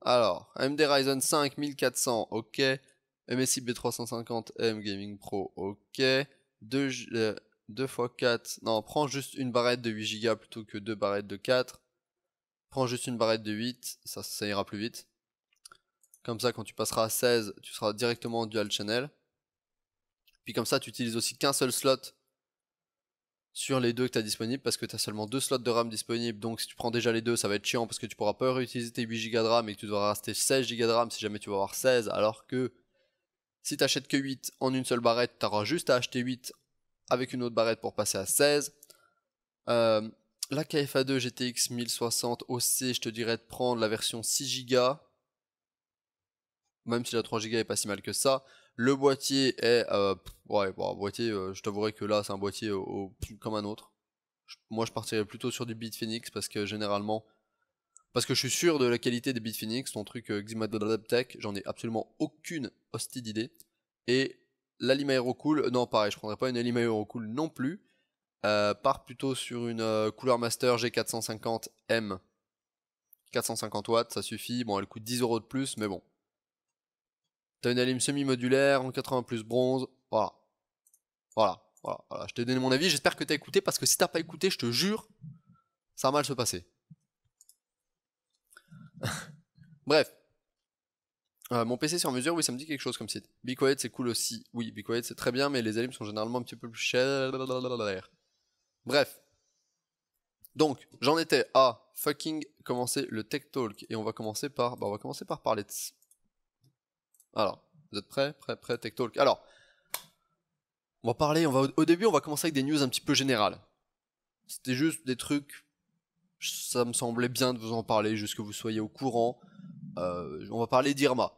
Alors, AMD Ryzen 5 1400, ok. MSI B350M Gaming Pro, ok. 2 x 4, non, prends juste une barrette de 8 Go plutôt que deux barrettes de 4. Prends juste une barrette de 8, ça ira plus vite. Comme ça, quand tu passeras à 16, tu seras directement en dual channel. Puis comme ça, tu utilises aussi qu'un seul slot sur les deux que tu as disponibles, parce que tu as seulement 2 slots de RAM disponibles. Donc si tu prends déjà les deux, ça va être chiant parce que tu pourras pas réutiliser tes 8 Go de RAM et que tu devras rester 16 Go de RAM si jamais tu vas avoir 16, alors que si tu achètes que 8 en une seule barrette, tu auras juste à acheter 8 avec une autre barrette pour passer à 16. La KFA2 GTX 1060 OC, je te dirais de prendre la version 6 Go. Même si la 3 Go est pas si mal que ça. Le boîtier est... ouais, bon, boîtier, je t'avouerai que là, c'est un boîtier comme un autre. Moi, je partirais plutôt sur du Bitfinex parce que généralement... Parce que je suis sûr de la qualité des Bitfinex, ton truc Ximadabtech, j'en ai absolument aucune hostie d'idée. Et la Lima Aerocool, non pareil, je prendrais pas une Lima Aerocool non plus. Part plutôt sur une Cooler Master G450M. 450 watts, ça suffit. Bon, elle coûte 10€ de plus, mais bon. T'as une alim semi-modulaire en 80 plus bronze. Voilà. Voilà. Je t'ai donné mon avis. J'espère que t'as écouté parce que si t'as pas écouté, je te jure, ça va mal se passer. Bref. Mon PC sur mesure, oui, ça me dit quelque chose comme site. Be Quiet, c'est cool aussi. Oui, Be Quiet, c'est très bien, mais les alims sont généralement un petit peu plus chers. Bref. Donc, j'en étais à fucking commencer le Tech Talk. Et on va commencer par... Bah, on va commencer par parler de... Alors, vous êtes prêts? Prêts, Tech Talk. Alors, au début, on va commencer avec des news un petit peu générales. C'était juste des trucs, ça me semblait bien de vous en parler, juste que vous soyez au courant. On va parler d'Irma.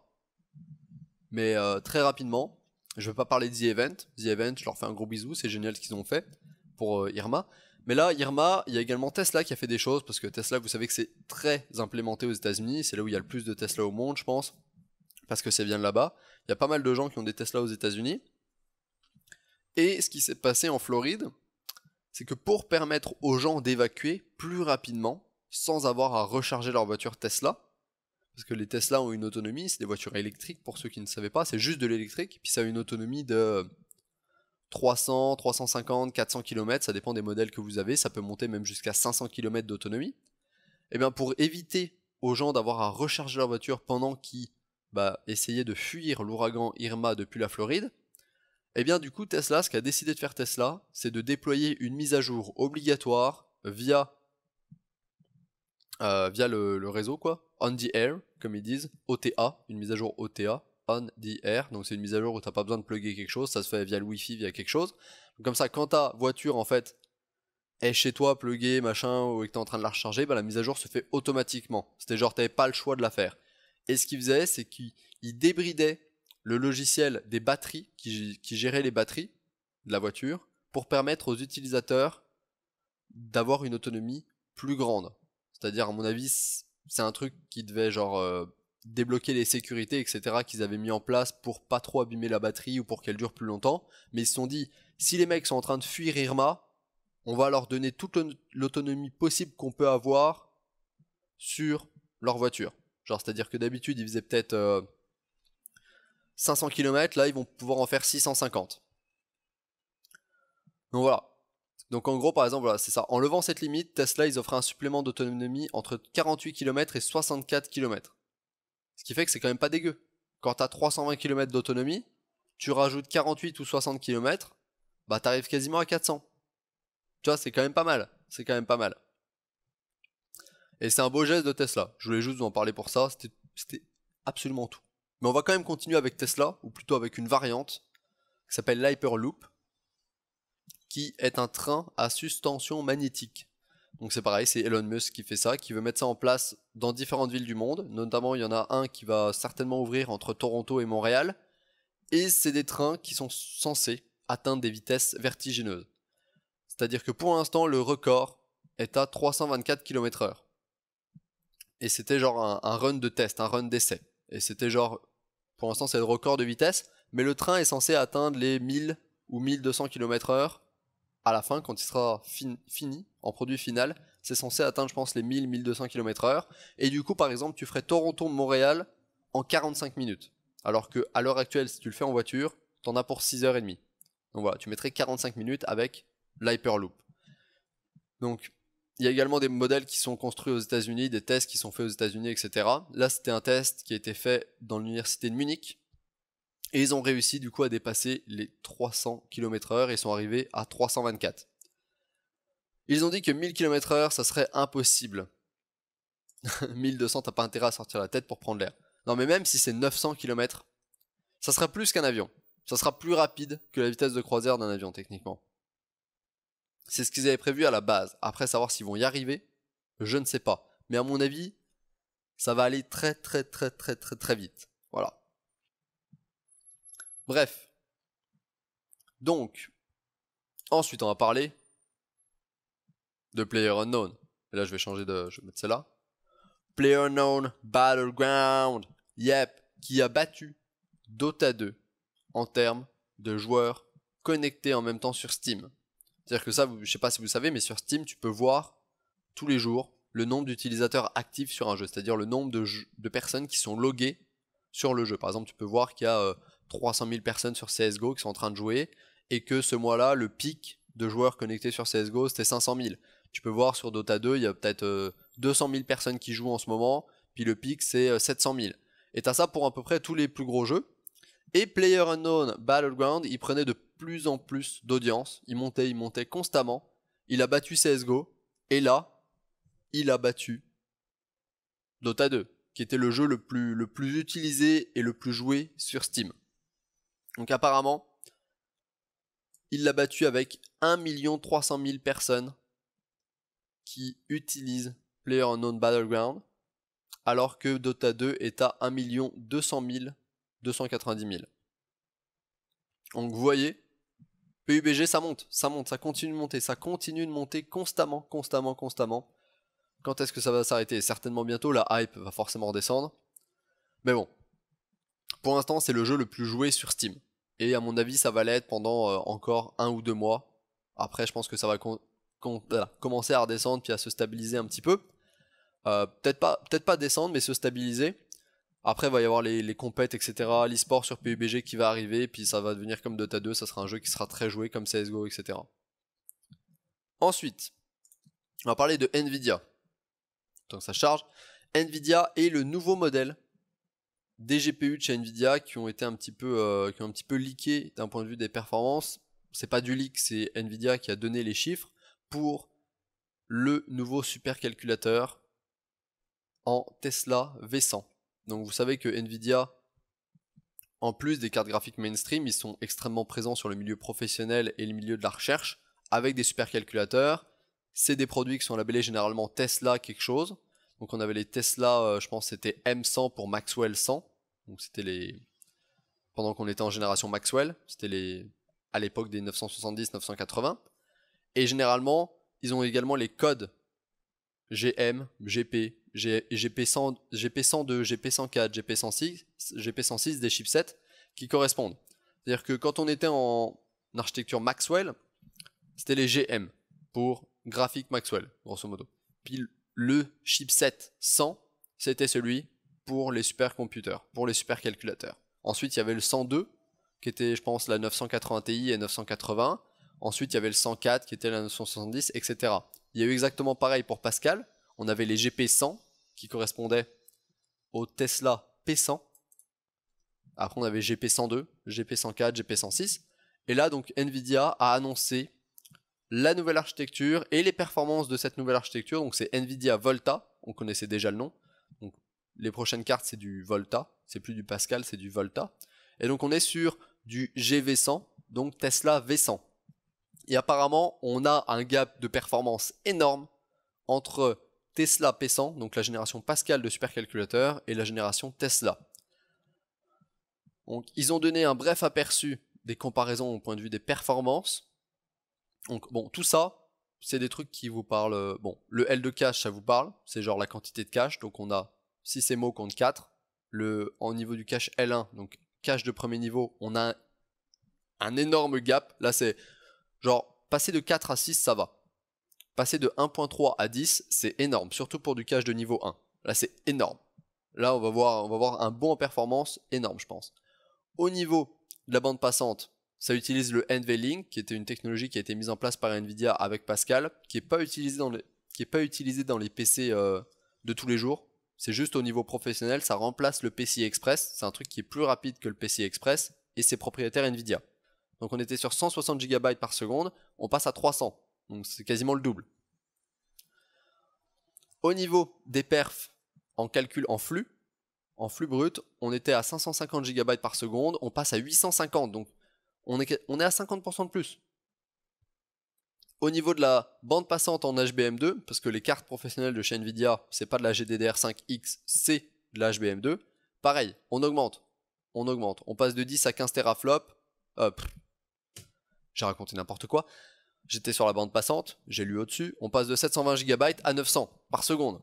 Mais très rapidement, je vais pas parler de The Event. The Event, je leur fais un gros bisou, c'est génial ce qu'ils ont fait pour Irma. Mais là, Irma, il y a également Tesla qui a fait des choses, parce que Tesla, vous savez que c'est très implémenté aux États-Unis, c'est là où il y a le plus de Tesla au monde, je pense, parce que ça vient de là-bas. Il y a pas mal de gens qui ont des Tesla aux États-Unis. Et ce qui s'est passé en Floride, c'est que pour permettre aux gens d'évacuer plus rapidement, sans avoir à recharger leur voiture Tesla, parce que les Tesla ont une autonomie, c'est des voitures électriques pour ceux qui ne savaient pas, c'est juste de l'électrique, puis ça a une autonomie de 300, 350, 400 km, ça dépend des modèles que vous avez, ça peut monter même jusqu'à 500 km d'autonomie. Et bien pour éviter aux gens d'avoir à recharger leur voiture pendant qu'ils essayaient de fuir l'ouragan Irma depuis la Floride, et bien du coup Tesla, ce qu'a décidé de faire Tesla, c'est de déployer une mise à jour obligatoire via le réseau quoi, on the air comme ils disent, OTA, une mise à jour OTA, on the air, donc c'est une mise à jour où t'as pas besoin de plugger quelque chose, ça se fait via le wifi, via quelque chose. Donc comme ça quand ta voiture en fait est chez toi pluguée machin ou que t'es en train de la recharger, la mise à jour se fait automatiquement. C'était genre t'avais pas le choix de la faire. Et ce qu'il faisait c'est qu'il débridait le logiciel des batteries qui gérait les batteries de la voiture pour permettre aux utilisateurs d'avoir une autonomie plus grande. C'est-à-dire, à mon avis, c'est un truc qui devait genre débloquer les sécurités, etc. qu'ils avaient mis en place pour pas trop abîmer la batterie ou pour qu'elle dure plus longtemps. Mais ils se sont dit, si les mecs sont en train de fuir Irma, on va leur donner toute l'autonomie possible qu'on peut avoir sur leur voiture. Genre, c'est-à-dire que d'habitude, ils faisaient peut-être 500 km, là, ils vont pouvoir en faire 650. Donc voilà. Donc en gros, par exemple, voilà, c'est ça. En levant cette limite, Tesla, ils offraient un supplément d'autonomie entre 48 km et 64 km. Ce qui fait que c'est quand même pas dégueu. Quand t'as 320 km d'autonomie, tu rajoutes 48 ou 60 km, t'arrives quasiment à 400. Tu vois, c'est quand même pas mal. C'est quand même pas mal. Et c'est un beau geste de Tesla. Je voulais juste vous en parler pour ça. C'était absolument tout. Mais on va quand même continuer avec Tesla, ou plutôt avec une variante qui s'appelle l'Hyperloop, qui est un train à suspension magnétique. Donc c'est pareil, c'est Elon Musk qui fait ça, qui veut mettre ça en place dans différentes villes du monde. Notamment, il y en a un qui va certainement ouvrir entre Toronto et Montréal. Et c'est des trains qui sont censés atteindre des vitesses vertigineuses. C'est-à-dire que pour l'instant, le record est à 324 km/h. Et c'était genre un run de test, un run d'essai. Et c'était genre, pour l'instant c'est le record de vitesse, mais le train est censé atteindre les 1000 ou 1200 km/h à la fin, quand il sera fini, en produit final, c'est censé atteindre, je pense, les 1000-1200 km/h. Et du coup, par exemple, tu ferais Toronto-Montréal en 45 minutes. Alors que à l'heure actuelle, si tu le fais en voiture, t'en as pour 6h30. Donc voilà, tu mettrais 45 minutes avec l'Hyperloop. Donc, il y a également des modèles qui sont construits aux États-Unis, des tests qui sont faits aux États-Unis, etc. Là, c'était un test qui a été fait dans l'université de Munich. Et ils ont réussi du coup à dépasser les 300 km/h et sont arrivés à 324. Ils ont dit que 1000 km/h, ça serait impossible. 1200, t'as pas intérêt à sortir la tête pour prendre l'air. Non mais même si c'est 900 km, ça sera plus qu'un avion. Ça sera plus rapide que la vitesse de croisière d'un avion techniquement. C'est ce qu'ils avaient prévu à la base. Après, savoir s'ils vont y arriver, je ne sais pas. Mais à mon avis, ça va aller très très très très très très vite. Voilà. Bref. Donc, ensuite on va parler de PlayerUnknown. Et là je vais changer de... je vais mettre celle-là. PlayerUnknown Battleground. Yep. Qui a battu Dota 2 en termes de joueurs connectés en même temps sur Steam. C'est-à-dire que ça, je sais pas si vous savez, mais sur Steam, tu peux voir tous les jours le nombre d'utilisateurs actifs sur un jeu. C'est-à-dire le nombre de personnes qui sont loguées sur le jeu. Par exemple, tu peux voir qu'il y a 300 000 personnes sur CSGO qui sont en train de jouer et que ce mois-là, le pic de joueurs connectés sur CSGO, c'était 500 000. Tu peux voir sur Dota 2, il y a peut-être 200 000 personnes qui jouent en ce moment, puis le pic, c'est 700 000. Et t'as ça pour à peu près tous les plus gros jeux. Et PlayerUnknown Battleground, il prenait de plus en plus d'audience, il montait constamment. Il a battu CSGO, et là, il a battu Dota 2, qui était le jeu le plus utilisé et le plus joué sur Steam. Donc apparemment, il l'a battu avec 1 300 000 personnes qui utilisent PlayerUnknown Battleground, alors que Dota 2 est à 1 200 290 000. Donc vous voyez, PUBG ça monte, ça continue de monter constamment. Quand est-ce que ça va s'arrêter? Certainement bientôt, la hype va forcément redescendre. Mais bon, pour l'instant c'est le jeu le plus joué sur Steam. Et à mon avis ça va l'être pendant encore 1 ou 2 mois. Après je pense que ça va commencer à redescendre puis à se stabiliser un petit peu. Peut-être pas descendre mais se stabiliser. Après, il va y avoir les compètes, etc. L'e-sport sur PUBG qui va arriver, puis ça va devenir comme Dota 2, ça sera un jeu qui sera très joué comme CSGO, etc. Ensuite, on va parler de Nvidia. Donc ça charge. Nvidia est le nouveau modèle des GPU de chez Nvidia qui ont été un petit peu leakés d'un point de vue des performances. C'est pas du leak, c'est Nvidia qui a donné les chiffres pour le nouveau supercalculateur en Tesla V100. Donc vous savez que Nvidia, en plus des cartes graphiques mainstream, ils sont extrêmement présents sur le milieu professionnel et le milieu de la recherche, avec des supercalculateurs. C'est des produits qui sont labellés généralement Tesla quelque chose. Donc on avait les Tesla, je pense c'était M100 pour Maxwell 100. Donc c'était les... pendant qu'on était en génération Maxwell, c'était les... à l'époque des 970-980. Et généralement, ils ont également les codes GM, GP, GP100, GP102, GP104, GP106, GP106 des chipsets qui correspondent. C'est-à-dire que quand on était en architecture Maxwell, c'était les GM pour graphique Maxwell, grosso modo. Puis le chipset 100, c'était celui pour les supercomputers, pour les supercalculateurs. Ensuite, il y avait le 102, qui était, je pense, la 980 Ti et 980. Ensuite, il y avait le 104, qui était la 970, etc. Il y a eu exactement pareil pour Pascal. On avait les GP100, qui correspondaient au Tesla P100. Après, on avait GP102, GP104, GP106. Et là, donc, Nvidia a annoncé la nouvelle architecture et les performances de cette nouvelle architecture. Donc, c'est Nvidia Volta. On connaissait déjà le nom. Donc, les prochaines cartes, c'est du Volta. C'est plus du Pascal, c'est du Volta. Et donc, on est sur du GV100, donc Tesla V100. Et apparemment, on a un gap de performance énorme entre Tesla P100, donc la génération Pascal de supercalculateur, et la génération Tesla. Donc, ils ont donné un bref aperçu des comparaisons au point de vue des performances. Donc, bon, tout ça, c'est des trucs qui vous parlent. Bon, le L de cache, ça vous parle, c'est genre la quantité de cache. Donc, on a 6 émo contre 4. En niveau du cache L1, donc cache de premier niveau, on a un énorme gap. Là, c'est genre passer de 4 à 6, ça va. Passer de 1.3 à 10, c'est énorme, surtout pour du cache de niveau 1. Là, c'est énorme. Là, on va voir un bond en performance énorme, je pense. Au niveau de la bande passante, ça utilise le NVLink, qui était une technologie qui a été mise en place par Nvidia avec Pascal, qui n'est pas utilisée dans les PC de tous les jours. C'est juste au niveau professionnel, ça remplace le PCI Express. C'est un truc qui est plus rapide que le PCI Express et c'est propriétaire Nvidia. Donc on était sur 160 GB par seconde, on passe à 300. Donc c'est quasiment le double. Au niveau des perfs en calcul en flux brut, on était à 550 GB par seconde, on passe à 850, donc on est à 50% de plus. Au niveau de la bande passante en HBM2, parce que les cartes professionnelles de chez Nvidia, c'est pas de la GDDR5X, c'est de la HBM2, pareil, on augmente. On passe de 10 à 15 teraflops. J'ai raconté n'importe quoi. J'étais sur la bande passante, j'ai lu au-dessus, on passe de 720 GB à 900 par seconde.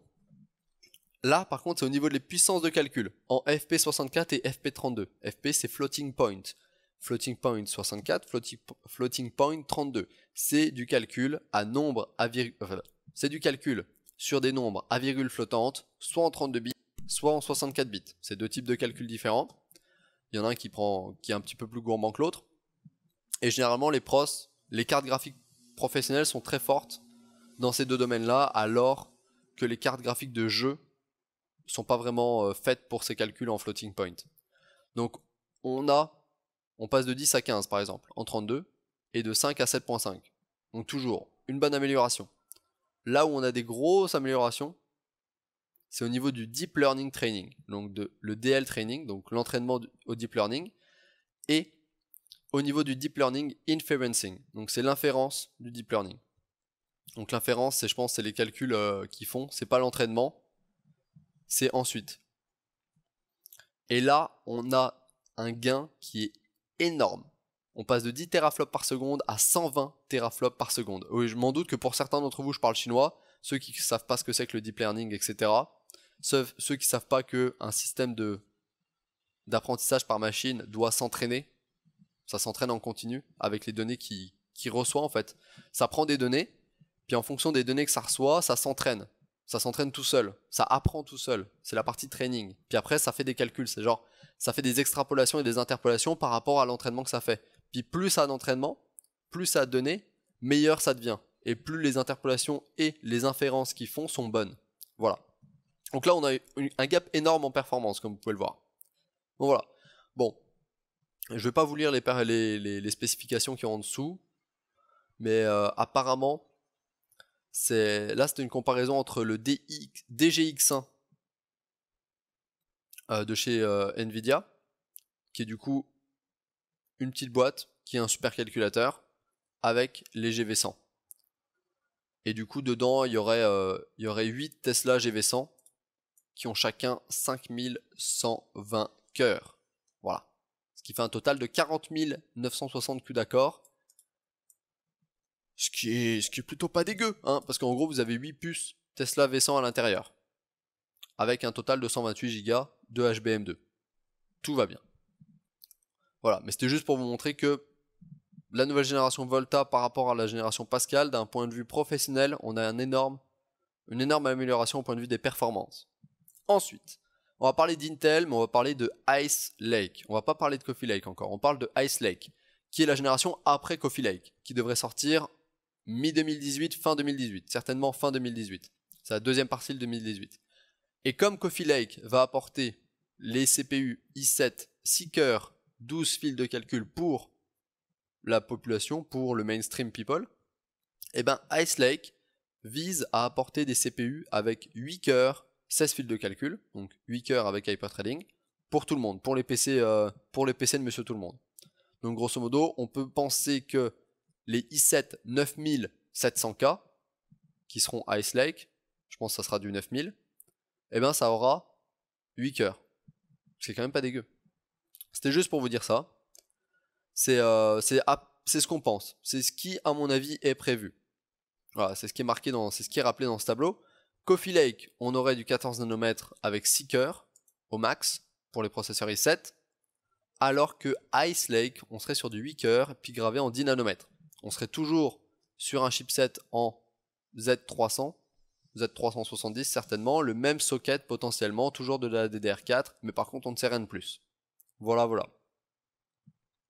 Là, par contre, c'est au niveau des puissances de calcul, en FP64 et FP32. FP, c'est floating point. Floating point 64, floating point 32. C'est du calcul à nombre à c'est du calcul sur des nombres à virgule flottante, soit en 32 bits, soit en 64 bits. C'est deux types de calculs différents. Il y en a un qui est un petit peu plus gourmand que l'autre. Et généralement, les cartes graphiques professionnelles sont très fortes dans ces deux domaines-là, alors que les cartes graphiques de jeu sont pas vraiment faites pour ces calculs en floating point. Donc on passe de 10 à 15 par exemple en 32 et de 5 à 7.5. Donc toujours une bonne amélioration. Là où on a des grosses améliorations, c'est au niveau du deep learning training, donc le DL training, donc l'entraînement au deep learning, et au niveau du deep learning inferencing, donc c'est l'inférence du deep learning. Donc l'inférence, je pense, c'est les calculs qu'ils font, c'est pas l'entraînement, c'est ensuite. Et là, on a un gain qui est énorme. On passe de 10 teraflops par seconde à 120 teraflops par seconde. Oui, je m'en doute que pour certains d'entre vous, je parle chinois, ceux qui ne savent pas ce que c'est que le deep learning, etc. Ceux qui ne savent pas qu'un système d'apprentissage par machine doit s'entraîner. Ça s'entraîne en continu avec les données qu'il reçoit en fait. Ça prend des données, puis en fonction des données que ça reçoit, ça s'entraîne. Ça s'entraîne tout seul, ça apprend tout seul. C'est la partie training. Puis après, ça fait des calculs. C'est genre, ça fait des extrapolations et des interpolations par rapport à l'entraînement que ça fait. Puis plus ça a d'entraînement, plus ça a de données, meilleur ça devient. Et plus les interpolations et les inférences qu'ils font sont bonnes. Voilà. Donc là, on a un gap énorme en performance, comme vous pouvez le voir. Donc voilà. Bon. Je ne vais pas vous lire les spécifications qui sont en dessous. Mais apparemment, là c'était une comparaison entre le DGX1 de chez Nvidia, qui est du coup une petite boîte, qui est un supercalculateur, avec les GV100. Et du coup dedans il y aurait 8 Tesla GV100 qui ont chacun 5120 cœurs. Voilà. Ce qui fait un total de 40 960 Q d'accord. Ce qui est plutôt pas dégueu, hein, parce qu'en gros vous avez 8 puces Tesla V100 à l'intérieur, avec un total de 128 Go de HBM2. Tout va bien. Voilà, mais c'était juste pour vous montrer que la nouvelle génération Volta par rapport à la génération Pascal, d'un point de vue professionnel, on a une énorme amélioration au point de vue des performances. Ensuite, on va parler d'Intel, mais on va parler de Ice Lake. On va pas parler de Coffee Lake encore, on parle de Ice Lake, qui est la génération après Coffee Lake, qui devrait sortir mi-2018, fin 2018, certainement fin 2018. C'est la deuxième partie de 2018. Et comme Coffee Lake va apporter les CPU i7 6 cœurs, 12 fils de calcul pour la population, pour le mainstream people, et ben Ice Lake vise à apporter des CPU avec 8 cœurs, 16 fils de calcul, donc 8 cœurs avec hyperthreading, pour tout le monde, pour les PC de monsieur tout le monde. Donc grosso modo, on peut penser que les i7 9700K, qui seront Ice Lake, je pense que ça sera du 9000, et ben ça aura 8 cœurs. C'est quand même pas dégueu. C'était juste pour vous dire ça. C'est ce qu'on pense. C'est ce qui, à mon avis, est prévu. Voilà, c'est ce qui est rappelé dans ce tableau. Coffee Lake, on aurait du 14 nanomètres avec 6 cœurs au max pour les processeurs i7, alors que Ice Lake, on serait sur du 8 cœurs puis gravé en 10 nanomètres. On serait toujours sur un chipset en Z300, Z370 certainement, le même socket potentiellement, toujours de la DDR4, mais par contre on ne sait rien de plus. Voilà, voilà.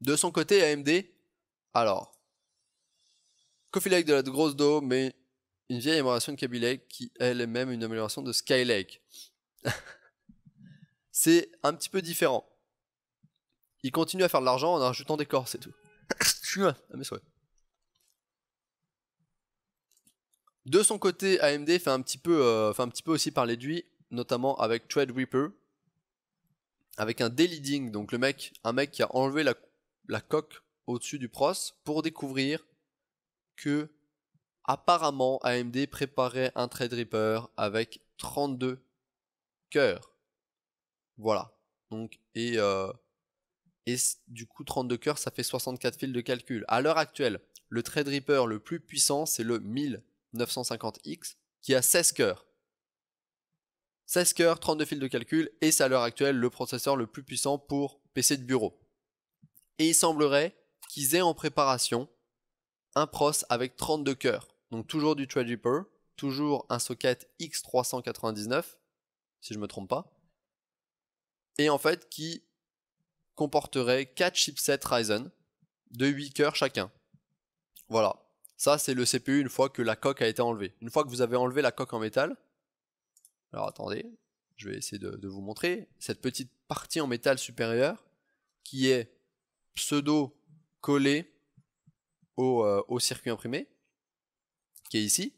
De son côté, AMD, alors, Coffee Lake de la grosse dos, mais une vieille amélioration de Kaby Lake qui elle est même une amélioration de Skylake. C'est un petit peu différent. Il continue à faire de l'argent en rajoutant des corps, c'est tout. À mes souhaits. De son côté, AMD fait un petit peu aussi parler de lui, notamment avec Threadripper, avec un deleading, donc un mec qui a enlevé la coque au-dessus du pros pour découvrir que apparemment AMD préparait un Threadripper avec 32 cœurs. Voilà. Donc et du coup 32 cœurs ça fait 64 fils de calcul. À l'heure actuelle, le Threadripper le plus puissant c'est le 1950X qui a 16 cœurs. 16 cœurs, 32 fils de calcul et c'est à l'heure actuelle le processeur le plus puissant pour PC de bureau. Et il semblerait qu'ils aient en préparation un pros avec 32 cœurs. Donc toujours du Threadripper, toujours un socket X399 si je me trompe pas. Et en fait qui comporterait 4 chipsets Ryzen de 8 cœurs chacun. Voilà. Ça, c'est le CPU une fois que la coque a été enlevée. Une fois que vous avez enlevé la coque en métal, alors attendez, je vais essayer de vous montrer cette petite partie en métal supérieur qui est pseudo collée au circuit imprimé, qui est ici.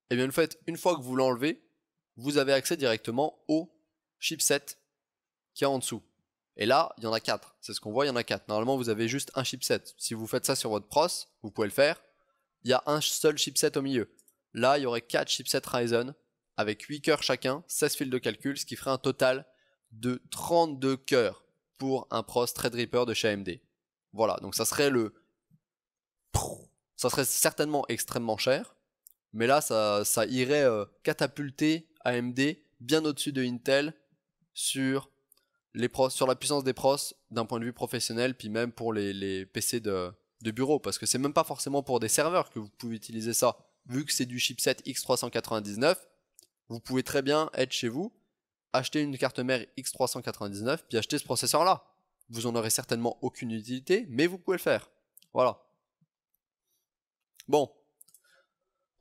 Et bien en fait, une fois que vous l'enlevez, vous avez accès directement au chipset qui est en dessous. Et là, il y en a 4. C'est ce qu'on voit, il y en a 4. Normalement, vous avez juste un chipset. Si vous faites ça sur votre pros, vous pouvez le faire. Il y a un seul chipset au milieu. Là, il y aurait 4 chipsets Ryzen avec 8 cœurs chacun, 16 fils de calcul, ce qui ferait un total de 32 cœurs pour un pros Threadripper de chez AMD. Voilà, donc ça serait certainement extrêmement cher, mais là, ça irait catapulter AMD bien au-dessus de Intel sur la puissance des pros d'un point de vue professionnel, puis même pour les PC de bureau, parce que c'est même pas forcément pour des serveurs que vous pouvez utiliser ça. Vu que c'est du chipset X399, vous pouvez très bien être chez vous, acheter une carte mère X399, puis acheter ce processeur là. Vous en aurez certainement aucune utilité, mais vous pouvez le faire. Voilà. Bon.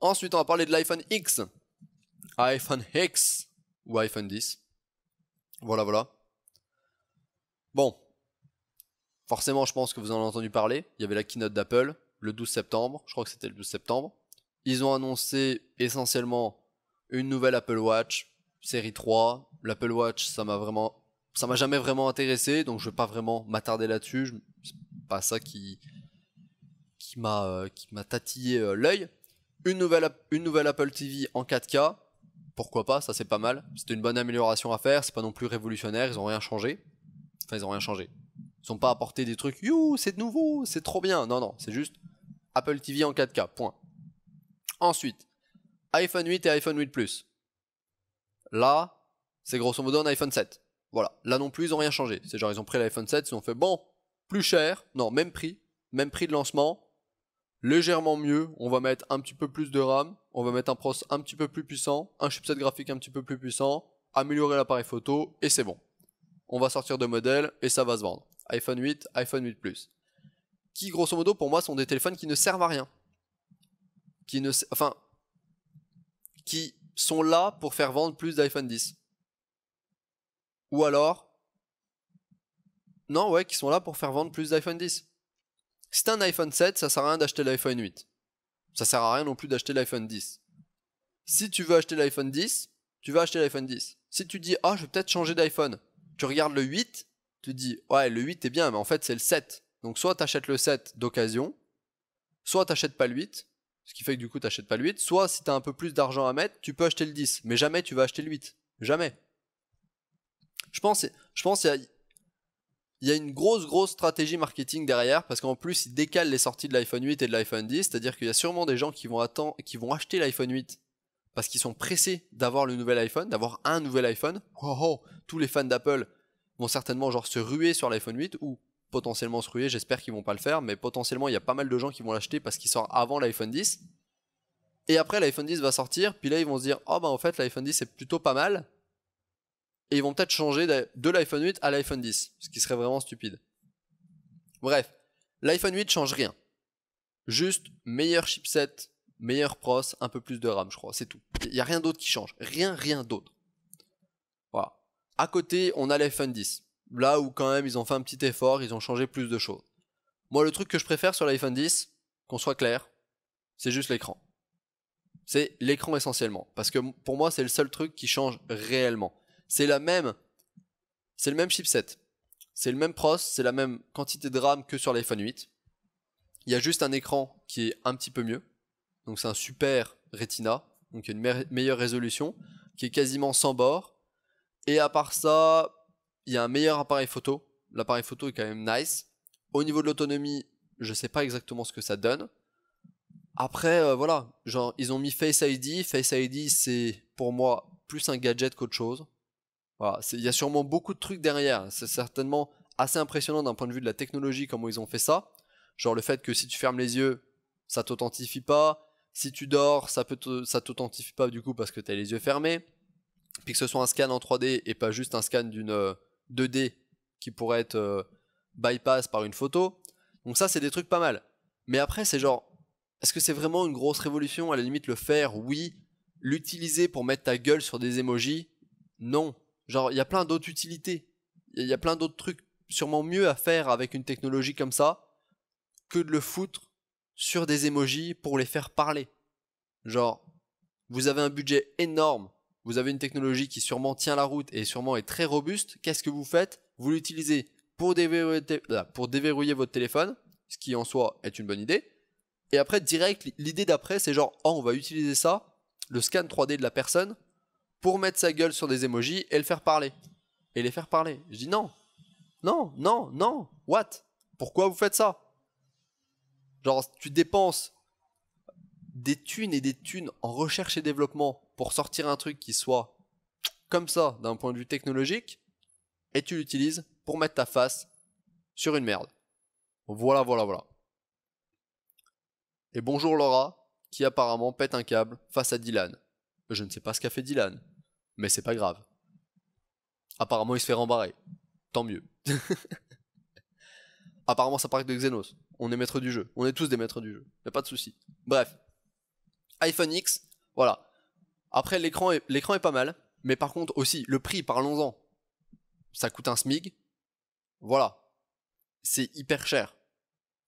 Ensuite, on va parler de l'iPhone X. iPhone X ou iPhone X. Voilà, voilà. Bon. Forcément, je pense que vous en avez entendu parler. Il y avait la keynote d'Apple le 12 septembre. Je crois que c'était le 12 septembre. Ils ont annoncé essentiellement une nouvelle Apple Watch série 3. L'Apple Watch, ça m'a jamais vraiment intéressé, donc je vais pas vraiment m'attarder là-dessus. C'est pas ça qui m'a tatillé l'œil. Une nouvelle Apple TV en 4K. Pourquoi pas, ça c'est pas mal. C'était une bonne amélioration à faire, c'est pas non plus révolutionnaire, ils ont rien changé. Enfin, ils ont rien changé. Ils ont pas apporté des trucs, you, c'est nouveau, c'est trop bien. Non, non, c'est juste Apple TV en 4K, point. Ensuite, iPhone 8 et iPhone 8 Plus. Là, c'est grosso modo un iPhone 7. Voilà, là non plus, ils ont rien changé. C'est genre, ils ont pris l'iPhone 7, ils ont fait, bon, plus cher, non, même prix de lancement, légèrement mieux, on va mettre un petit peu plus de RAM, on va mettre un pros un petit peu plus puissant, un chipset graphique un petit peu plus puissant, améliorer l'appareil photo, et c'est bon. On va sortir de modèle, et ça va se vendre. iPhone 8, iPhone 8 Plus. Qui, grosso modo, pour moi, sont des téléphones qui ne servent à rien. Qui sont là pour faire vendre plus d'iPhone 10. Ou alors... Non, ouais, qui sont là pour faire vendre plus d'iPhone 10. Si t'as un iPhone 7, ça sert à rien d'acheter l'iPhone 8. Ça sert à rien non plus d'acheter l'iPhone 10. Si tu veux acheter l'iPhone 10, tu vas acheter l'iPhone 10. Si tu dis, ah, je vais peut-être changer d'iPhone, tu regardes le 8, tu te dis, ouais, le 8 est bien, mais en fait, c'est le 7. Donc, soit t'achètes le 7 d'occasion, soit t'achètes pas le 8, ce qui fait que du coup, t'achètes pas le 8, soit si t'as un peu plus d'argent à mettre, tu peux acheter le 10, mais jamais tu vas acheter le 8. Jamais. Je pense il y a une grosse stratégie marketing derrière, parce qu'en plus, ils décalent les sorties de l'iPhone 8 et de l'iPhone 10, c'est-à-dire qu'il y a sûrement des gens qui vont acheter l'iPhone 8 parce qu'ils sont pressés d'avoir le nouvel iPhone, d'avoir un nouvel iPhone. Oh, oh, tous les fans d'Apple vont certainement genre se ruer sur l'iPhone 8, ou potentiellement se ruer, j'espère qu'ils vont pas le faire, mais potentiellement il y a pas mal de gens qui vont l'acheter parce qu'il sort avant l'iPhone 10. Et après l'iPhone 10 va sortir, puis là ils vont se dire oh bah en fait l'iPhone 10 est plutôt pas mal. Et ils vont peut-être changer de l'iPhone 8 à l'iPhone 10, ce qui serait vraiment stupide. Bref, l'iPhone 8 change rien. Juste meilleur chipset, meilleur pros, un peu plus de RAM je crois, c'est tout. Il n'y a rien d'autre qui change, rien d'autre. Voilà. À côté, on a l'iPhone 10. Là où quand même ils ont fait un petit effort, ils ont changé plus de choses. Moi le truc que je préfère sur l'iPhone 10, qu'on soit clair, c'est juste l'écran. C'est l'écran essentiellement. Parce que pour moi c'est le seul truc qui change réellement. C'est le même chipset. C'est le même pros, c'est la même quantité de RAM que sur l'iPhone 8. Il y a juste un écran qui est un petit peu mieux. Donc c'est un super Retina, donc une meilleure résolution, qui est quasiment sans bord. Et à part ça, il y a un meilleur appareil photo. L'appareil photo est quand même nice. Au niveau de l'autonomie, je sais pas exactement ce que ça donne. Après, voilà, genre ils ont mis Face ID. Face ID, c'est pour moi plus un gadget qu'autre chose. Voilà, il y a sûrement beaucoup de trucs derrière. C'est certainement assez impressionnant d'un point de vue de la technologie, comment ils ont fait ça. Genre le fait que si tu fermes les yeux, ça t'authentifie pas. Si tu dors, ça t'authentifie pas du coup parce que tu as les yeux fermés. Puis que ce soit un scan en 3D et pas juste un scan d'une 2D qui pourrait être bypass par une photo. Donc ça, c'est des trucs pas mal. Mais après, c'est genre, est-ce que c'est vraiment une grosse révolution? À la limite, le faire, oui. L'utiliser pour mettre ta gueule sur des emojis, non. Genre, il y a plein d'autres utilités. Il y a plein d'autres trucs sûrement mieux à faire avec une technologie comme ça que de le foutre sur des emojis pour les faire parler. Genre, vous avez un budget énorme, vous avez une technologie qui sûrement tient la route et sûrement est très robuste. Qu'est-ce que vous faites? Vous l'utilisez pour déverrouiller votre téléphone, ce qui en soi est une bonne idée. Et après, direct, l'idée d'après, c'est genre, oh, on va utiliser ça, le scan 3D de la personne, pour mettre sa gueule sur des emojis et le faire parler. Et les faire parler. Je dis non. Non. What? Pourquoi vous faites ça? Genre, tu dépenses des thunes et des thunes en recherche et développement pour sortir un truc qui soit comme ça d'un point de vue technologique, et tu l'utilises pour mettre ta face sur une merde. Voilà. Et bonjour Laura, qui apparemment pète un câble face à Dylan. Je ne sais pas ce qu'a fait Dylan, mais c'est pas grave. Apparemment il se fait rembarrer. Tant mieux. Apparemment ça parle de Xenos. On est maître du jeu. On est tous des maîtres du jeu. Y'a pas de souci. Bref. iPhone X, voilà. Après l'écran est pas mal. Mais par contre aussi, le prix, parlons-en. Ça coûte un SMIG. Voilà. C'est hyper cher.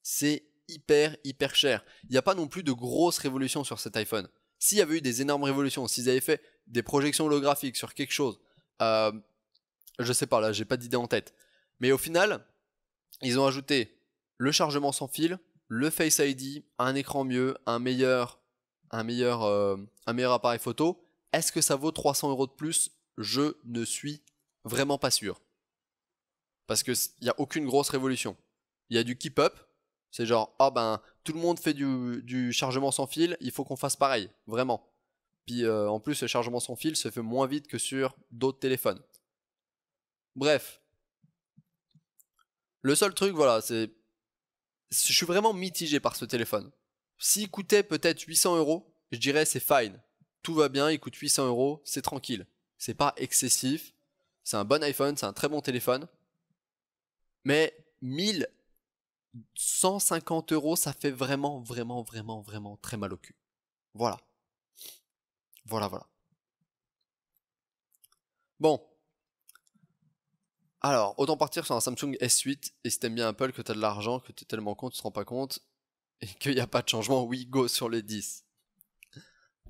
C'est hyper cher. Il n'y a pas non plus de grosses révolutions sur cet iPhone. S'il y avait eu des énormes révolutions, s'ils avaient fait des projections holographiques sur quelque chose, je sais pas, là j'ai pas d'idée en tête. Mais au final, ils ont ajouté le chargement sans fil, le Face ID, un écran mieux, un meilleur appareil photo. Est-ce que ça vaut 300 € de plus? Je ne suis vraiment pas sûr. Parce qu'il n'y a aucune grosse révolution. Il y a du keep up. C'est genre, ah ben, tout le monde fait du chargement sans fil, il faut qu'on fasse pareil. Vraiment. Puis en plus, le chargement sans fil se fait moins vite que sur d'autres téléphones. Bref. Le seul truc, voilà, c'est... Je suis vraiment mitigé par ce téléphone. S'il coûtait peut-être 800 €, je dirais c'est fine. Tout va bien, il coûte 800 €, c'est tranquille. C'est pas excessif. C'est un bon iPhone, c'est un très bon téléphone. Mais 1150 €, ça fait vraiment très mal au cul. Voilà. Bon. Alors, autant partir sur un Samsung S8, et si t'aimes bien Apple, que t'as de l'argent, que t'es tellement con, tu te rends pas compte, et qu'il n'y a pas de changement, oui, go sur les 10.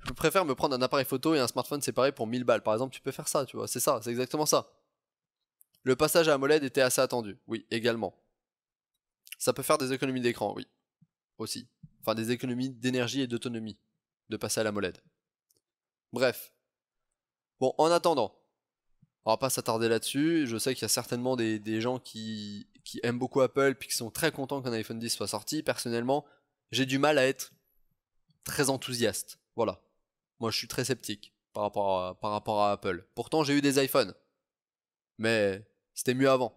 Je préfère me prendre un appareil photo et un smartphone séparé pour 1000 balles. Par exemple, tu peux faire ça, tu vois, c'est ça, c'est exactement ça. Le passage à AMOLED était assez attendu, oui, également. Ça peut faire des économies d'écran, oui, aussi. Enfin, des économies d'énergie et d'autonomie, de passer à l'AMOLED. Bref. Bon, en attendant, on va pas s'attarder là-dessus. Je sais qu'il y a certainement des gens qui aiment beaucoup Apple puis qui sont très contents qu'un iPhone 10 soit sorti. Personnellement, j'ai du mal à être très enthousiaste. Voilà. Moi, je suis très sceptique par rapport à Apple. Pourtant, j'ai eu des iPhones. Mais c'était mieux avant.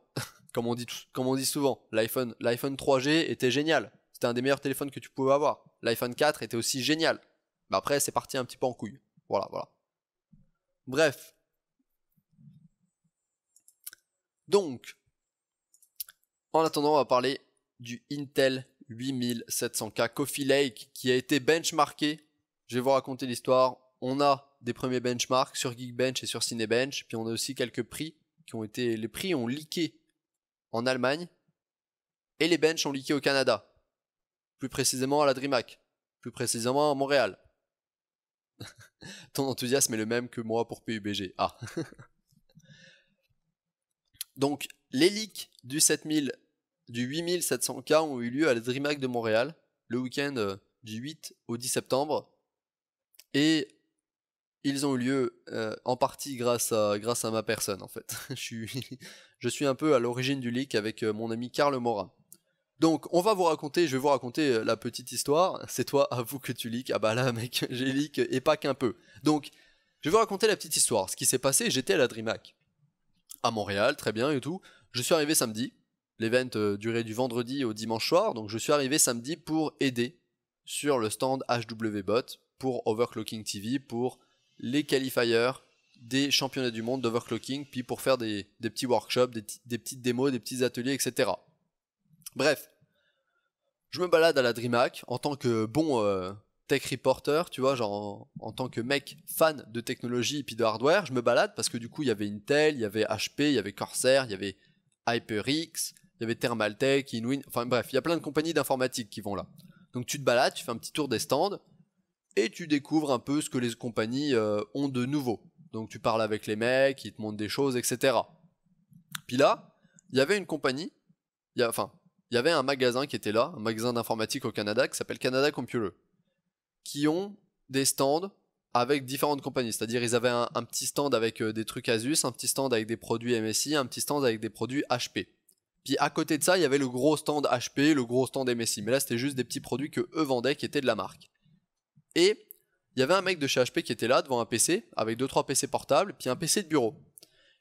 Comme on dit souvent, l'iPhone 3G était génial. C'était un des meilleurs téléphones que tu pouvais avoir. L'iPhone 4 était aussi génial. Mais après, c'est parti un petit peu en couille. Voilà. Bref. Donc, en attendant, on va parler du Intel 8700K Coffee Lake qui a été benchmarké. Je vais vous raconter l'histoire. On a des premiers benchmarks sur Geekbench et sur Cinebench. Puis on a aussi quelques prix les prix ont leaké en Allemagne. Et les benches ont leaké au Canada. Plus précisément à la DreamHack. Plus précisément à Montréal. Ton enthousiasme est le même que moi pour PUBG. Ah. Donc, les leaks du 8700K ont eu lieu à la DreamHack de Montréal, le week-end du 8 au 10 septembre. Et ils ont eu lieu en partie grâce à ma personne, en fait. Je suis un peu à l'origine du leak avec mon ami Karl Morin. Donc, je vais vous raconter la petite histoire. C'est toi, avoue que tu leaks. Ah bah là, mec, j'ai leak et pas qu'un peu. Donc, je vais vous raconter la petite histoire. Ce qui s'est passé, j'étais à la DreamHack à Montréal, très bien et tout. Je suis arrivé samedi. L'event durait du vendredi au dimanche soir. Donc, je suis arrivé samedi pour aider sur le stand HWBot pour Overclocking TV, pour les qualifiers des championnats du monde d'overclocking, puis pour faire des petits workshops, des petites démos, des petits ateliers, etc. Bref, je me balade à la DreamHack en tant que bon tech reporter, tu vois, genre en tant que mec fan de technologie et puis de hardware, je me balade parce que du coup il y avait Intel, il y avait HP, il y avait Corsair, il y avait HyperX, il y avait Thermaltake, Inwin, enfin bref, il y a plein de compagnies d'informatique qui vont là. Donc tu te balades, tu fais un petit tour des stands et tu découvres un peu ce que les compagnies ont de nouveau. Donc tu parles avec les mecs, ils te montrent des choses, etc. Puis là, il y avait une compagnie, il y avait un magasin qui était là, un magasin d'informatique au Canada qui s'appelle Canada Computer, qui ont des stands avec différentes compagnies. C'est-à-dire ils avaient un petit stand avec des trucs Asus, un petit stand avec des produits MSI, un petit stand avec des produits HP. Puis à côté de ça, il y avait le gros stand HP, le gros stand MSI. Mais là, c'était juste des petits produits que eux vendaient qui étaient de la marque. Et il y avait un mec de chez HP qui était là devant un PC, avec 2-3 PC portables, puis un PC de bureau.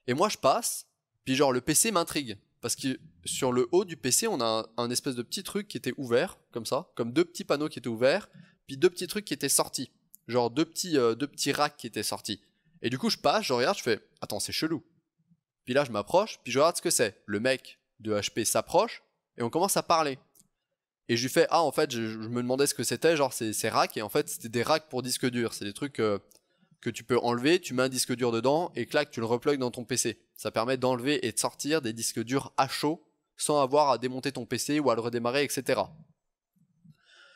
Et moi je passe, puis genre le PC m'intrigue. Parce que sur le haut du PC, on a un espèce de petit truc qui était ouvert, comme ça, comme deux petits panneaux qui étaient ouverts, puis deux petits trucs qui étaient sortis. Genre deux petits racks qui étaient sortis. Et du coup je passe, je regarde, je fais « Attends, c'est chelou ». Puis là je m'approche, puis je regarde ce que c'est. Le mec de HP s'approche, et on commence à parler. Et je lui fais « Ah, en fait, je me demandais ce que c'était, genre ces racks, et en fait c'était des racks pour disque dur. C'est des trucs que tu peux enlever, tu mets un disque dur dedans, et clac, tu le replugues dans ton PC. Ça permet d'enlever et de sortir des disques durs à chaud, sans avoir à démonter ton PC ou à le redémarrer, etc. »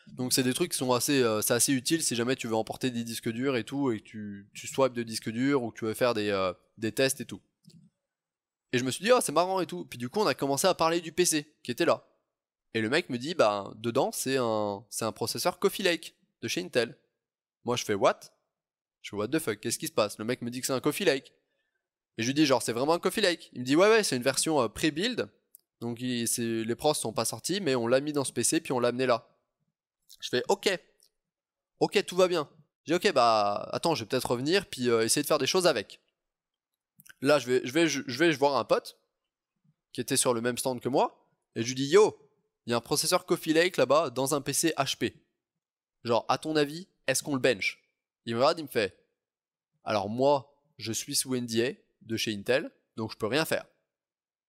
Donc c'est des trucs qui sont c'est assez utile si jamais tu veux emporter des disques durs et tout, et que tu swipes de disques durs, ou que tu veux faire des tests et tout. Et je me suis dit « Ah, c'est marrant et tout ». Puis du coup, on a commencé à parler du PC, qui était là. Et le mec me dit, bah, dedans, c'est un processeur Coffee Lake, de chez Intel. Moi, je fais, what? Je fais, what the fuck, qu'est-ce qui se passe? Le mec me dit que c'est un Coffee Lake. Et je lui dis, genre, c'est vraiment un Coffee Lake? Il me dit, ouais, c'est une version pré-build. Donc, les pros sont pas sortis, mais on l'a mis dans ce PC, puis on l'a amené là. Je fais, ok, tout va bien. Je dis, ok, bah, attends, je vais peut-être revenir, puis essayer de faire des choses avec. Là, je vais voir un pote, qui était sur le même stand que moi, et je lui dis, yo, il y a un processeur Coffee Lake là-bas dans un PC HP. Genre, à ton avis, est-ce qu'on le bench? Il me regarde, il me fait, alors moi, je suis sous NDA de chez Intel, donc je peux rien faire.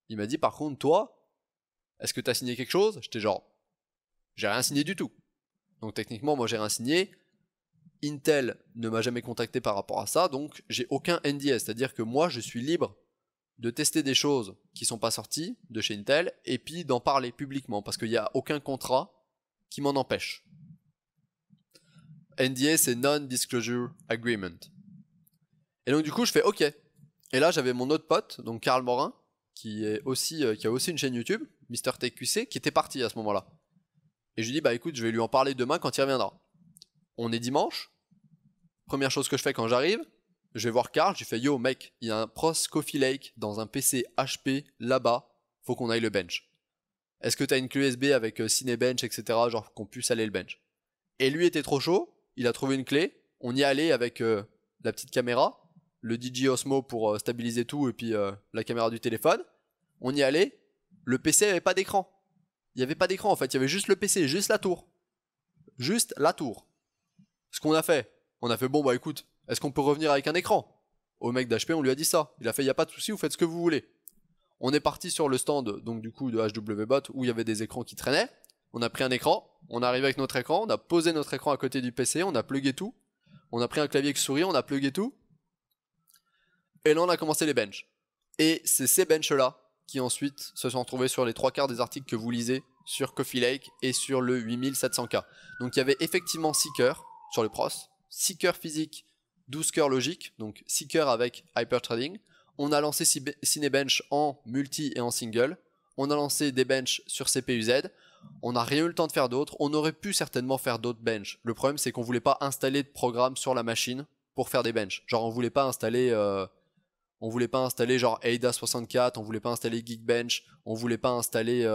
Il m'a dit, par contre, toi, est-ce que t'as signé quelque chose? J'étais genre, j'ai rien signé du tout. Donc techniquement, moi j'ai rien signé. Intel ne m'a jamais contacté par rapport à ça, donc j'ai aucun NDA. C'est-à-dire que moi, je suis libre de tester des choses qui sont pas sorties de chez Intel et puis d'en parler publiquement parce qu'il n'y a aucun contrat qui m'en empêche. NDA, c'est Non-Disclosure Agreement. Et donc du coup, je fais OK. Et là, j'avais mon autre pote, donc Karl Morin, qui a aussi une chaîne YouTube, MrTechQC, qui était parti à ce moment-là. Et je lui dis, bah écoute, je vais lui en parler demain quand il reviendra. On est dimanche. Première chose que je fais quand j'arrive, je vais voir Karl, je lui fais, yo mec, il y a un Pros Coffee Lake dans un PC HP là-bas, faut qu'on aille le bench. Est-ce que t'as une clé USB avec Cinebench, etc., genre qu'on puisse aller le bench? Et lui était trop chaud, il a trouvé une clé, on y allait avec la petite caméra, le DJ Osmo pour stabiliser tout et puis la caméra du téléphone. On y allait, Le PC avait pas d'écran. Il n'y avait pas d'écran en fait, il y avait juste le PC, juste la tour. Juste la tour. Ce qu'on a fait, on a fait bon bah écoute, est-ce qu'on peut revenir avec un écran? Au mec d'HP on lui a dit ça. Il a fait y a pas de souci, vous faites ce que vous voulez. On est parti sur le stand donc du coup de HWBot où il y avait des écrans qui traînaient. On a pris un écran, on est arrivé avec notre écran, on a posé notre écran à côté du PC, on a plugué tout. On a pris un clavier avec souris, on a plugué tout. Et là on a commencé les benches. Et c'est ces benches là qui ensuite se sont retrouvés sur les 3/4 des articles que vous lisez sur Coffee Lake et sur le 8700K. Donc il y avait effectivement 6 cœurs sur le pros, 6 cœurs physiques, 12 cœurs logiques, donc 6 cœurs avec Hyper Trading. On a lancé Cinebench en multi et en single. On a lancé des benches sur CPUZ. On n'a rien eu le temps de faire d'autres. On aurait pu certainement faire d'autres benches. Le problème c'est qu'on voulait pas installer de programme sur la machine pour faire des benches. Genre on voulait pas installer genre AIDA 64, on voulait pas installer Geekbench, on voulait pas installer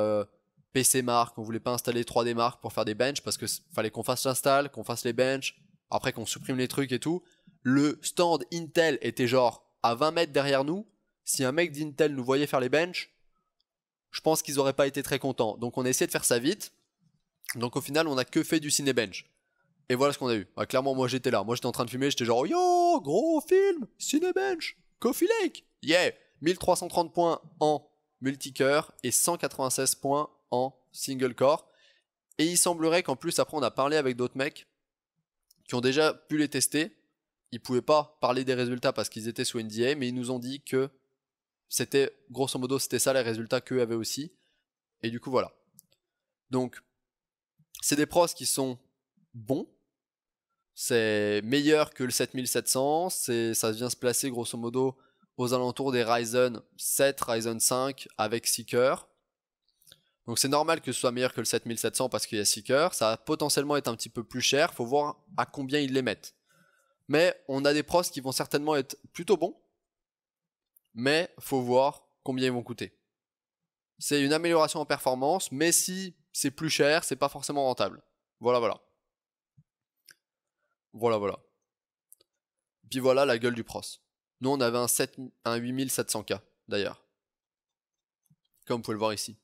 PC Mark, on voulait pas installer 3D Mark pour faire des benches parce que fallait qu'on fasse l'install, qu'on fasse les benches, après qu'on supprime les trucs et tout. Le stand Intel était genre à 20 mètres derrière nous. Si un mec d'Intel nous voyait faire les benches, je pense qu'ils auraient pas été très contents. Donc on a essayé de faire ça vite. Donc au final, on a que fait du Cinebench. Et voilà ce qu'on a eu. Bah, clairement, moi j'étais là. Moi j'étais en train de fumer, j'étais genre yo, gros film, Cinebench, Coffee Lake, yeah, 1330 points en multicœur et 196 points en single core. Et il semblerait qu'en plus, après, on a parlé avec d'autres mecs qui ont déjà pu les tester. Ils pouvaient pas parler des résultats parce qu'ils étaient sous NDA, mais ils nous ont dit que c'était, grosso modo, c'était ça les résultats qu'eux avaient aussi. Et du coup, voilà. Donc, c'est des pros qui sont bons. C'est meilleur que le 7700. Ça vient se placer, grosso modo, aux alentours des Ryzen 7, Ryzen 5 avec 6 cœurs. Donc c'est normal que ce soit meilleur que le 7700 parce qu'il y a 6 cœurs. Ça va potentiellement être un petit peu plus cher. Faut voir à combien ils les mettent. Mais on a des pros qui vont certainement être plutôt bons. Mais faut voir combien ils vont coûter. C'est une amélioration en performance, mais si c'est plus cher, c'est pas forcément rentable. Voilà, voilà. Voilà, voilà. Puis voilà la gueule du pros. Nous on avait un 8700K d'ailleurs. Comme vous pouvez le voir ici.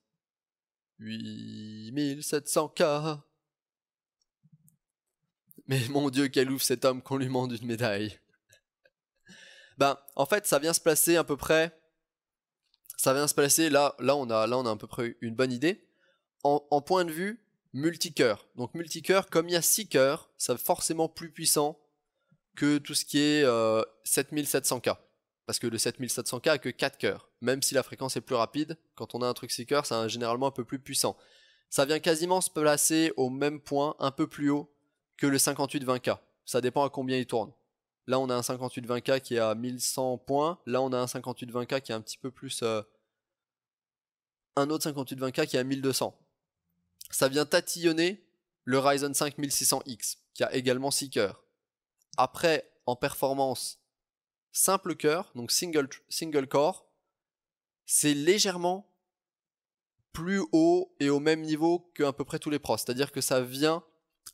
8700K. Mais mon dieu, quel ouf cet homme qu'on lui demande une médaille. Ben, en fait, ça vient se placer à peu près. Ça vient se placer là on a à peu près une bonne idée. En point de vue multicœur. Donc multicœur, comme il y a 6 cœurs, c'est forcément plus puissant que tout ce qui est 7700K. Parce que le 7700K a que 4 cœurs. Même si la fréquence est plus rapide, quand on a un truc 6 cœurs, c'est généralement un peu plus puissant. Ça vient quasiment se placer au même point, un peu plus haut que le 5820K. Ça dépend à combien il tourne. Là, on a un 5820K qui est à 1100 points. Là, on a un 5820K qui est un petit peu plus... un autre 5820K qui est à 1200. Ça vient tatillonner le Ryzen 5 1600X, qui a également 6 cœurs. Après, en performance, simple cœur, donc single core, c'est légèrement plus haut et au même niveau que à peu près tous les pros. C'est-à-dire que ça vient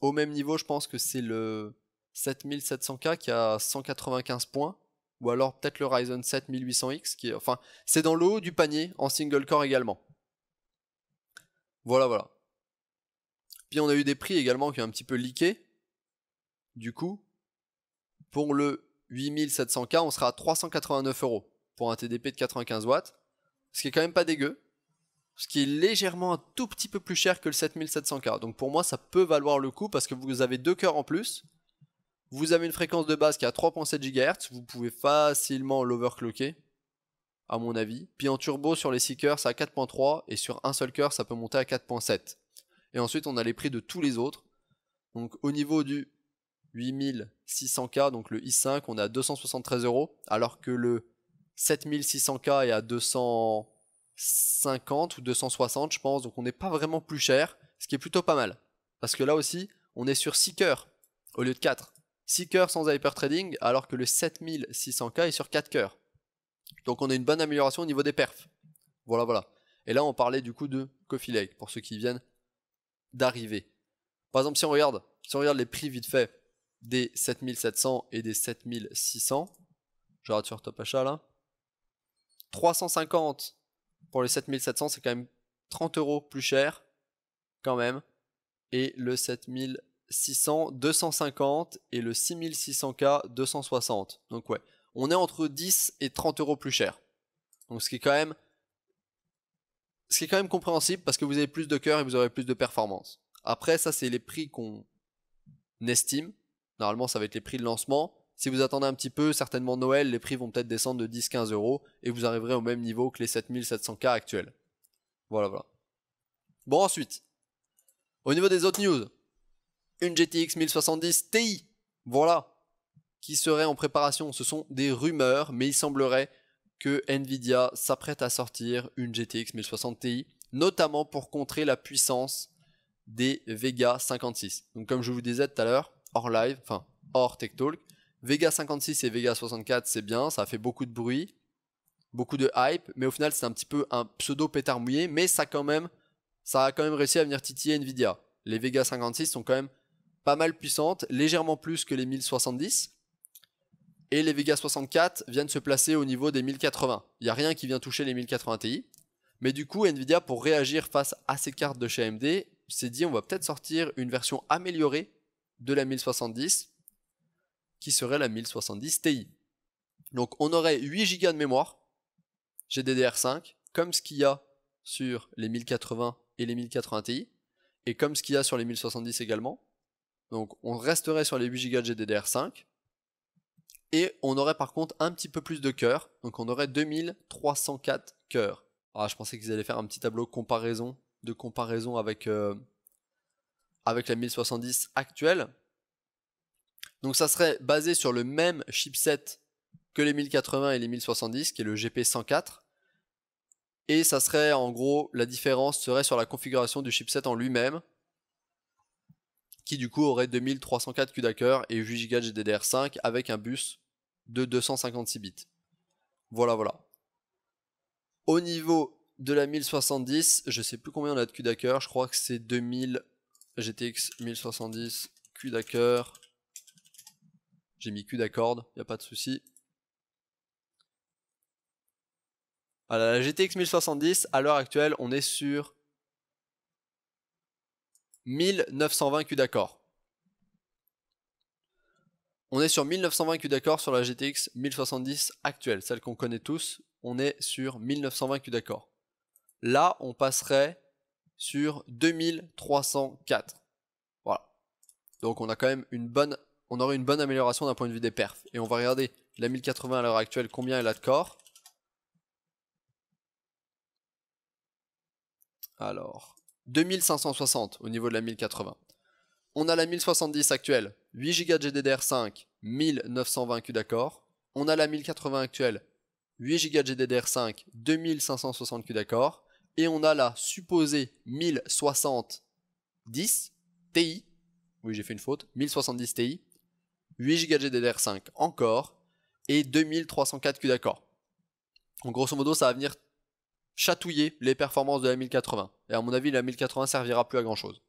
au même niveau, je pense que c'est le 7700K qui a 195 points, ou alors peut-être le Ryzen 7 1800X, qui est, enfin, c'est dans le haut du panier en single core également. Voilà, voilà. Puis on a eu des prix également qui ont un petit peu leaké. Du coup, pour le 8700K, on sera à 389 € pour un TDP de 95 watts. Ce qui est quand même pas dégueu. Ce qui est légèrement un tout petit peu plus cher que le 7700K. Donc pour moi, ça peut valoir le coup parce que vous avez 2 cœurs en plus. Vous avez une fréquence de base qui est à 3.7 GHz. Vous pouvez facilement l'overclocker, à mon avis. Puis en turbo, sur les 6 cœurs, c'est à 4.3. Et sur un seul cœur, ça peut monter à 4.7. Et ensuite, on a les prix de tous les autres. Donc au niveau du 8600K, donc le i5, on est à 273 €, alors que le 7600K est à 250 ou 260, je pense. Donc on n'est pas vraiment plus cher, ce qui est plutôt pas mal. Parce que là aussi, on est sur 6 cœurs au lieu de 4. 6 cœurs sans hyper trading, alors que le 7600K est sur 4 cœurs. Donc on a une bonne amélioration au niveau des perfs. Voilà, voilà. Et là, on parlait du coup de Coffee Lake, pour ceux qui viennent d'arriver. Par exemple, si on regarde les prix vite fait des 7700 et des 7600, je rate sur Top Achat là, 350 pour les 7700, c'est quand même 30 € plus cher quand même. Et le 7600 250 et le 6600K 260. Donc ouais, on est entre 10 et 30 € plus cher. Donc ce qui est quand même compréhensible parce que vous avez plus de cœur et vous aurez plus de performance. Après ça c'est les prix qu'on estime. Normalement ça va être les prix de lancement. Si vous attendez un petit peu, certainement Noël, les prix vont peut-être descendre de 10-15 € et vous arriverez au même niveau que les 7700K actuels. Voilà. Bon ensuite, au niveau des autres news, une GTX 1070 Ti, voilà, qui serait en préparation. Ce sont des rumeurs, mais il semblerait que Nvidia s'apprête à sortir une GTX 1060 Ti, notamment pour contrer la puissance des Vega 56. Donc comme je vous disais tout à l'heure, hors Tech Talk, Vega 56 et Vega 64 c'est bien, ça a fait beaucoup de bruit, beaucoup de hype, mais au final c'est un petit peu un pseudo pétard mouillé, mais ça a quand même réussi à venir titiller Nvidia. Les Vega 56 sont quand même pas mal puissantes, légèrement plus que les 1070. Et les Vega 64 viennent se placer au niveau des 1080. Il n'y a rien qui vient toucher les 1080 Ti. Mais du coup, Nvidia, pour réagir face à ces cartes de chez AMD, s'est dit on va peut-être sortir une version améliorée de la 1070, qui serait la 1070 Ti. Donc on aurait 8 Go de mémoire GDDR5, comme ce qu'il y a sur les 1080 et les 1080 Ti, et comme ce qu'il y a sur les 1070 également. Donc on resterait sur les 8 Go de GDDR5, et on aurait par contre un petit peu plus de cœurs, donc on aurait 2304 cœurs. Ah, je pensais qu'ils allaient faire un petit tableau de comparaison avec la 1070 actuelle. Donc ça serait basé sur le même chipset que les 1080 et les 1070, qui est le GP104. Et ça serait en gros, la différence serait sur la configuration du chipset en lui-même, qui du coup aurait 2304 CUDA et 8 Go de GDDR5 avec un bus de 256 bits. Voilà. Au niveau de la 1070, je sais plus combien on a de CUDA, je crois que c'est 2000 GTX 1070 CUDA. J'ai mis CUDA cord, y a pas de souci. Alors, la GTX 1070, à l'heure actuelle, on est sur 1920 CUDA core. On est sur 1920 CUDA core sur la GTX 1070 actuelle, celle qu'on connaît tous. On est sur 1920 CUDA core. Là, on passerait sur 2304. Voilà. Donc on a quand même on aurait une bonne amélioration d'un point de vue des perfs. Et on va regarder la 1080 à l'heure actuelle, combien elle a de corps. Alors, 2560 au niveau de la 1080. On a la 1070 actuelle, 8 Go de GDDR5, 1920 CUDA core. On a la 1080 actuelle, 8 Go de GDDR5, 2560 CUDA core. Et on a la supposée 1070 Ti. Oui, j'ai fait une faute. 1070 Ti, 8 Go de GDDR5 encore, et 2304 CUDA core. Donc grosso modo, ça va venir chatouiller les performances de la 1080. Et à mon avis, la 1080 servira plus à grand chose.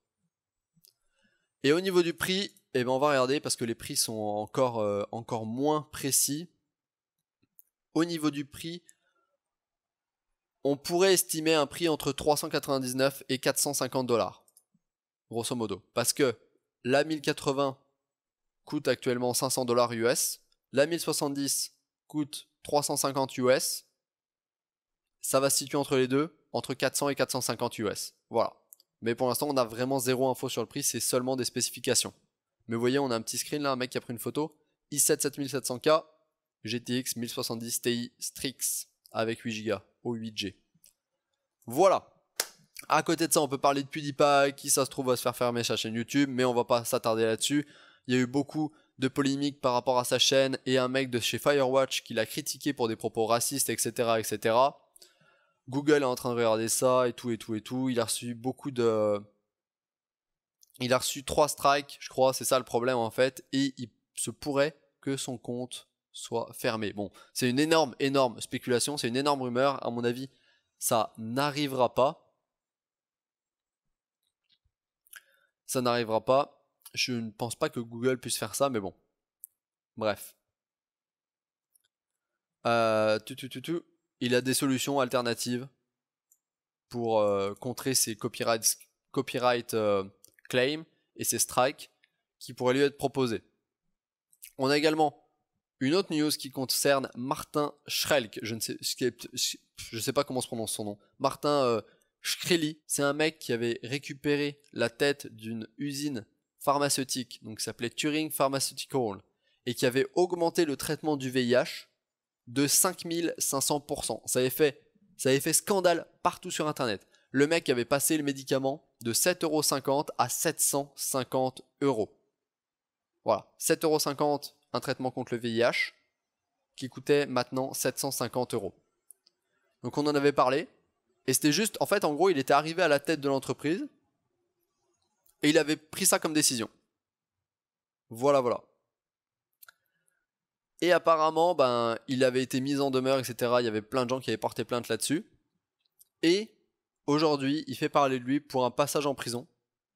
Et au niveau du prix, eh ben on va regarder parce que les prix sont encore moins précis. Au niveau du prix, on pourrait estimer un prix entre 399 et 450 $, grosso modo. Parce que la 1080 coûte actuellement 500 $ US, la 1070 coûte 350 US, ça va se situer entre les deux, entre 400 et 450 US. Voilà. Mais pour l'instant, on a vraiment zéro info sur le prix, c'est seulement des spécifications. Mais vous voyez, on a un petit screen là, un mec qui a pris une photo. i7 7700K, GTX 1070 Ti Strix avec 8 Go au 8G. Voilà. À côté de ça, on peut parler de PewDiePie, qui ça se trouve va se faire fermer sa chaîne YouTube, mais on va pas s'attarder là-dessus. Il y a eu beaucoup de polémiques par rapport à sa chaîne et un mec de chez Firewatch qui l'a critiqué pour des propos racistes, etc. Google est en train de regarder ça et tout. Il a reçu Il a reçu 3 strikes, je crois, c'est ça le problème en fait, et il se pourrait que son compte soit fermé. Bon, c'est une énorme spéculation, c'est une énorme rumeur, à mon avis, ça n'arrivera pas. Ça n'arrivera pas. Je ne pense pas que Google puisse faire ça, mais bon. Bref. Il a des solutions alternatives pour contrer ses copyright claims et ses strikes qui pourraient lui être proposés. On a également une autre news qui concerne Martin Schrelk. Je sais pas comment se prononce son nom. Martin Shkreli, c'est un mec qui avait récupéré la tête d'une usine pharmaceutique, donc qui s'appelait Turing Pharmaceutical, et qui avait augmenté le traitement du VIH de 5500%. Ça avait fait scandale partout sur internet. Le mec avait passé le médicament de 7,50€ à 750€. Voilà, 7,50€, un traitement contre le VIH, qui coûtait maintenant 750€. Donc on en avait parlé, et c'était juste, en fait, en gros, il était arrivé à la tête de l'entreprise, et il avait pris ça comme décision. Voilà. Et apparemment, il avait été mis en demeure, etc. Il y avait plein de gens qui avaient porté plainte là-dessus. Et aujourd'hui, il fait parler de lui pour un passage en prison,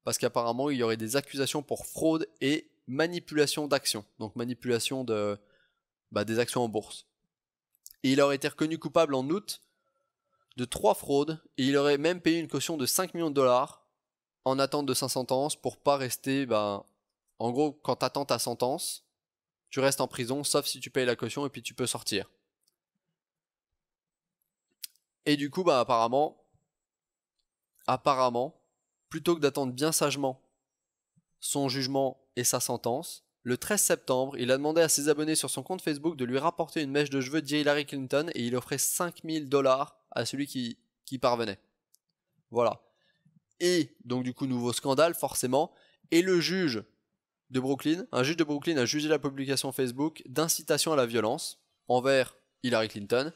parce qu'apparemment, il y aurait des accusations pour fraude et manipulation d'actions. Donc manipulation des actions en bourse. Et il aurait été reconnu coupable en août de 3 fraudes, et il aurait même payé une caution de 5 millions de dollars en attente de sa sentence pour pas rester, en gros, quand t'attends ta sentence, tu restes en prison, sauf si tu payes la caution et puis tu peux sortir. Et du coup, apparemment, plutôt que d'attendre bien sagement son jugement et sa sentence, le 13 septembre, il a demandé à ses abonnés sur son compte Facebook de lui rapporter une mèche de cheveux d'Hillary Clinton et il offrait 5000 $ à celui qui parvenait. Voilà. Et donc du coup, nouveau scandale forcément, et le juge de Brooklyn a jugé la publication Facebook d'incitation à la violence envers Hillary Clinton,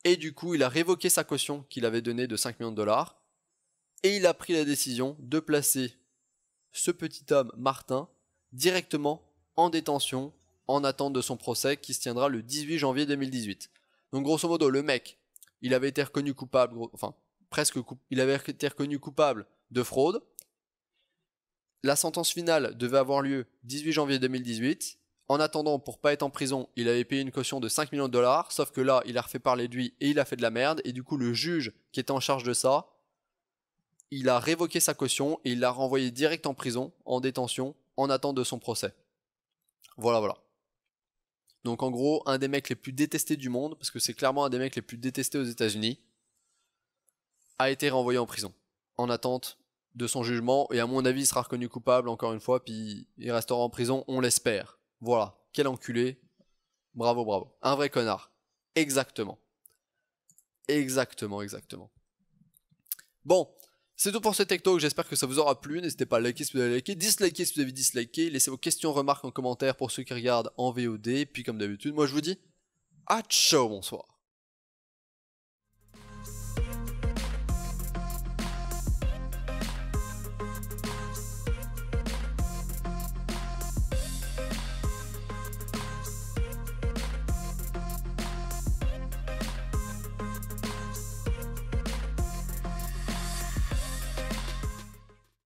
et du coup il a révoqué sa caution qu'il avait donnée de 5 millions de dollars, et il a pris la décision de placer ce petit homme Martin directement en détention en attente de son procès qui se tiendra le 18 janvier 2018. Donc grosso modo, le mec, il avait été reconnu coupable, il avait été reconnu coupable de fraude. La sentence finale devait avoir lieu 18 janvier 2018. En attendant, pour pas être en prison, il avait payé une caution de 5 millions de dollars, sauf que là, il a refait parler de lui et il a fait de la merde, et du coup, le juge qui était en charge de ça, il a révoqué sa caution et il l'a renvoyé direct en prison, en détention, en attente de son procès. Voilà. Donc en gros, un des mecs les plus détestés du monde, parce que c'est clairement un des mecs les plus détestés aux États-Unis, a été renvoyé en prison, en attente de son jugement, et à mon avis, il sera reconnu coupable encore une fois, puis il restera en prison, on l'espère. Voilà, quel enculé. Bravo. Un vrai connard. Exactement. Bon, c'est tout pour ce Tech Talk, j'espère que ça vous aura plu, n'hésitez pas à liker si vous avez liké, disliker si vous avez disliké, laissez vos questions, remarques en commentaire pour ceux qui regardent en VOD, puis comme d'habitude, moi je vous dis, à ciao, bonsoir.